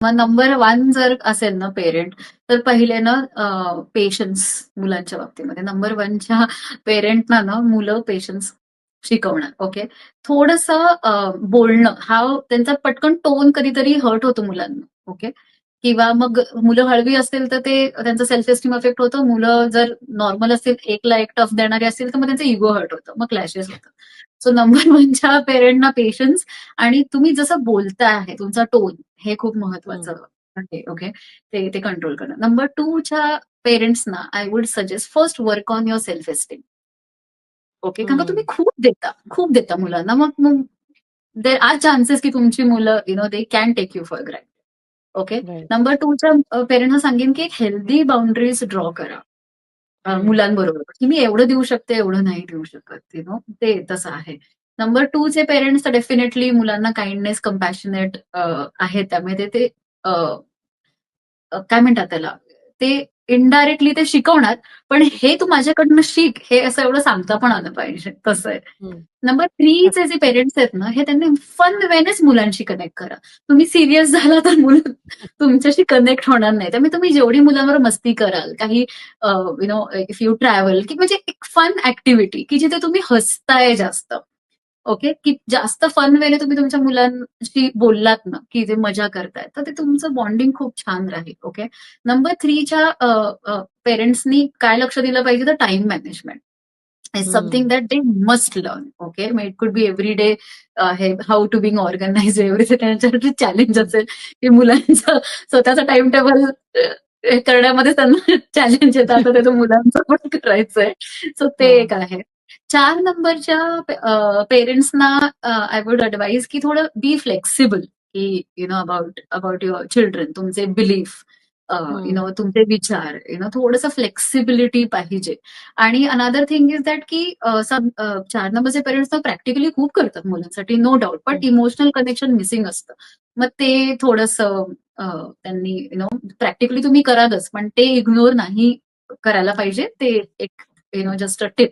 मग नंबर 1 जर असेल ना पेरेंट, तर पहिले ना पेशन्स मुलांच्या बाबतीमध्ये. नंबर 1च्या पेरेंटना ना मुलं पेशन्स शिकवणार. ओके. थोडंसं बोलणं हा त्यांचा पटकन टोन कधीतरी हर्ट होतो मुलांना. ओके. किंवा मग मुलं हळवी असतील तर ते त्यांचं सेल्फ एस्टीम अफेक्ट होतं. मुलं जर नॉर्मल असतील, एकला एक टफ देणारे असतील तर मग त्यांचं इगो हर्ट होतं. मग क्लॅशेस होतात. सो नंबर 1च्या पेरेंटना पेशन्स आणि तुम्ही जसं बोलताय आहे, तुमचा टोन हे खूप हं. महत्वाचं आहे. ओके. ते कंट्रोल करणं. नंबर 2च्या पेरेंट्सना I would suggest first work on your self esteem. Okay. कारण का तुम्ही हं. खूप देता मुलांना. मग देर आर चान्सेस की तुमची मुलं they can take you for granted. Okay. Right. Number 2च्या पेरेंट्सना सांगेन की एक हेल्दी बाउंडरीज ड्रॉ करा. हं. मुलांबरोबर, की मी एवढं देऊ शकते, एवढं नाही देऊ शकत. ते तसं आहे. नंबर 2चे पेरेंट्स तर डेफिनेटली मुलांना काइंडनेस, कंपॅशनेट आहेत. त्यामुळे ते ते अ, काय म्हणतात त्याला, ते इनडायरेक्टली ते शिकवणार, पण हे तू माझ्याकडनं शिक, हे असं एवढं सांगता पण आलं पाहिजे. तसं आहे. हं. नंबर 3चे जे अच्छा. पेरेंट्स आहेत ना, हे त्यांनी फन वेनेच मुलांशी कनेक्ट करा. तुम्ही सीरियस झाला तर मुलं तुमच्याशी कनेक्ट होणार नाही. त्यामुळे तुम्ही जेवढी मुलांबरोबर मस्ती कराल, काही इफ यू ट्रॅव्हल की म्हणजे एक फन ॲक्टिव्हिटी की जिथे तुम्ही हसताय जास्त. ओके. की जास्त फन वेने तुम्ही तुमच्या मुलांशी बोललात ना, की जे मजा करतायत, तर ते तुमचं बॉन्डिंग खूप छान राहील. ओके. नंबर 3च्या पेरेंट्सनी काय लक्ष दिलं पाहिजे तर टाईम मॅनेजमेंट. इज समथिंग हं. That they must learn. Okay. मग it could be every day हे how to being organise everything त्यांच्यासाठी चॅलेंज हं. असेल, की मुलांचं स्वतःचं टाईम टेबल करण्यामध्ये त्यांना चॅलेंज येतं. आता ते तर मुलांचं पण करायचंय. सो ते हां. एक आहे. 4 नंबरच्या पेरेंट्सना आय वुड ॲडवाइज की थोडं बी फ्लेक्सिबल की अबाउट युअर चिल्ड्रन. तुमचे बिलीफ, हं. तुमचे विचार, थोडंसं फ्लेक्सिबिलिटी पाहिजे. आणि अनदर थिंग इज दॅट की 4 नंबरचे पेरेंट्स तर प्रॅक्टिकली खूप करतात मुलांसाठी, नो डाऊट. पण हं. इमोशनल कनेक्शन मिसिंग असतं. मग ते थोडंसं त्यांनी प्रॅक्टिकली तुम्ही करालच, पण ते इग्नोर नाही करायला पाहिजे. ते एक जस्ट अ टिप.